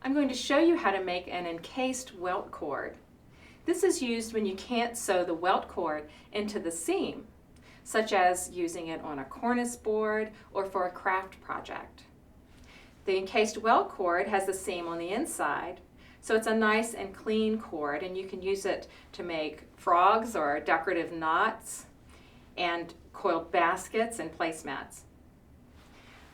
I'm going to show you how to make an encased welt cord. This is used when you can't sew the welt cord into the seam, such as using it on a cornice board or for a craft project. The encased welt cord has the seam on the inside, so it's a nice and clean cord, and you can use it to make frogs or decorative knots and coiled baskets and placemats.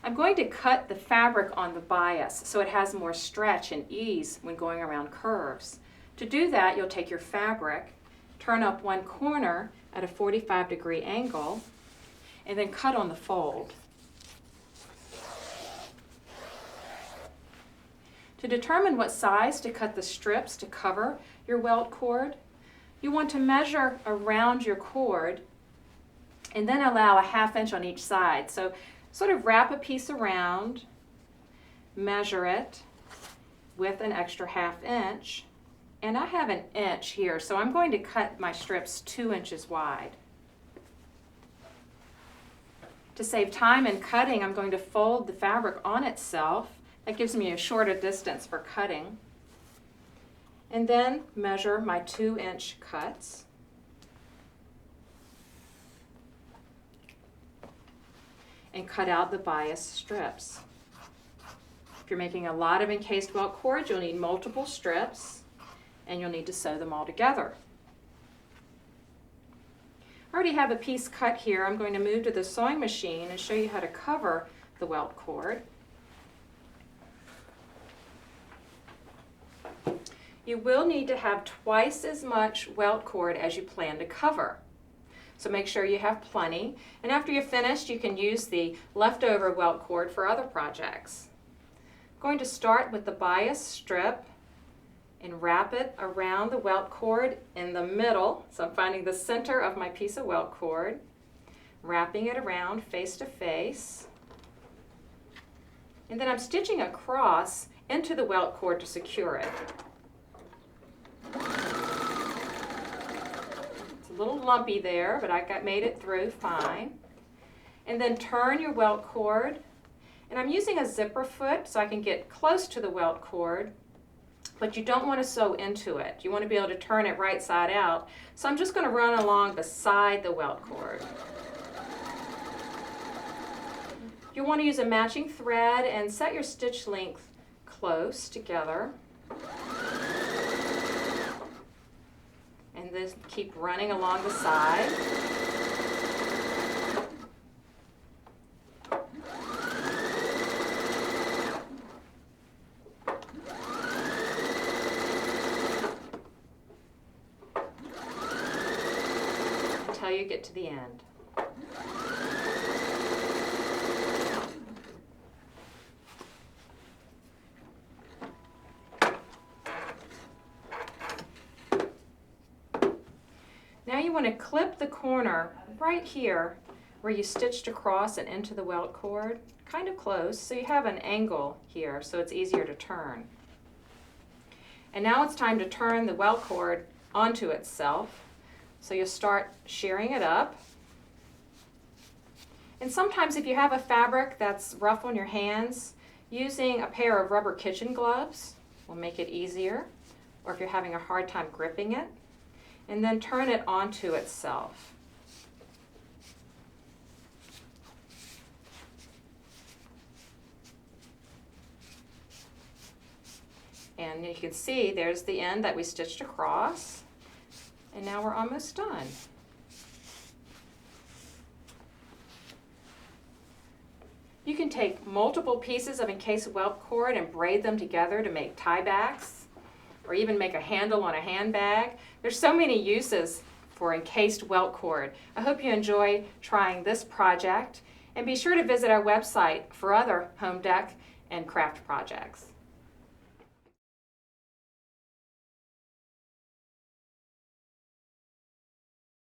I'm going to cut the fabric on the bias so it has more stretch and ease when going around curves. To do that, you'll take your fabric, turn up one corner at a 45-degree angle, and then cut on the fold. To determine what size to cut the strips to cover your welt cord, you want to measure around your cord and then allow a 1/2 inch on each side. So sort of wrap a piece around, measure it with an extra 1/2 inch, and I have an inch here, so I'm going to cut my strips 2 inches wide. To save time in cutting, I'm going to fold the fabric on itself. That gives me a shorter distance for cutting. And then measure my 2-inch cuts. And cut out the bias strips. If you're making a lot of encased welt cords, you'll need multiple strips, and you'll need to sew them all together. I already have a piece cut here. I'm going to move to the sewing machine and show you how to cover the welt cord. You will need to have twice as much welt cord as you plan to cover. So make sure you have plenty, and after you're finished, you can use the leftover welt cord for other projects. I'm going to start with the bias strip and wrap it around the welt cord in the middle. So I'm finding the center of my piece of welt cord, wrapping it around face to face, and then I'm stitching across into the welt cord to secure it. It's a little lumpy there, but I made it through fine. And then turn your welt cord, and I'm using a zipper foot so I can get close to the welt cord, but you don't want to sew into it. You want to be able to turn it right side out. So I'm just going to run along beside the welt cord. You want to use a matching thread and set your stitch length close together. And then keep running along the side. Until you get to the end. Now you want to clip the corner right here where you stitched across and into the welt cord, kind of close, so you have an angle here so it's easier to turn. And now it's time to turn the welt cord onto itself. So you'll start shearing it up. And sometimes if you have a fabric that's rough on your hands, using a pair of rubber kitchen gloves will make it easier, or if you're having a hard time gripping it. And then turn it onto itself. And you can see there's the end that we stitched across, and now we're almost done. You can take multiple pieces of encased welt cord and braid them together to make tie backs, or even make a handle on a handbag. There's so many uses for encased welt cord. I hope you enjoy trying this project, and be sure to visit our website for other home dec and craft projects.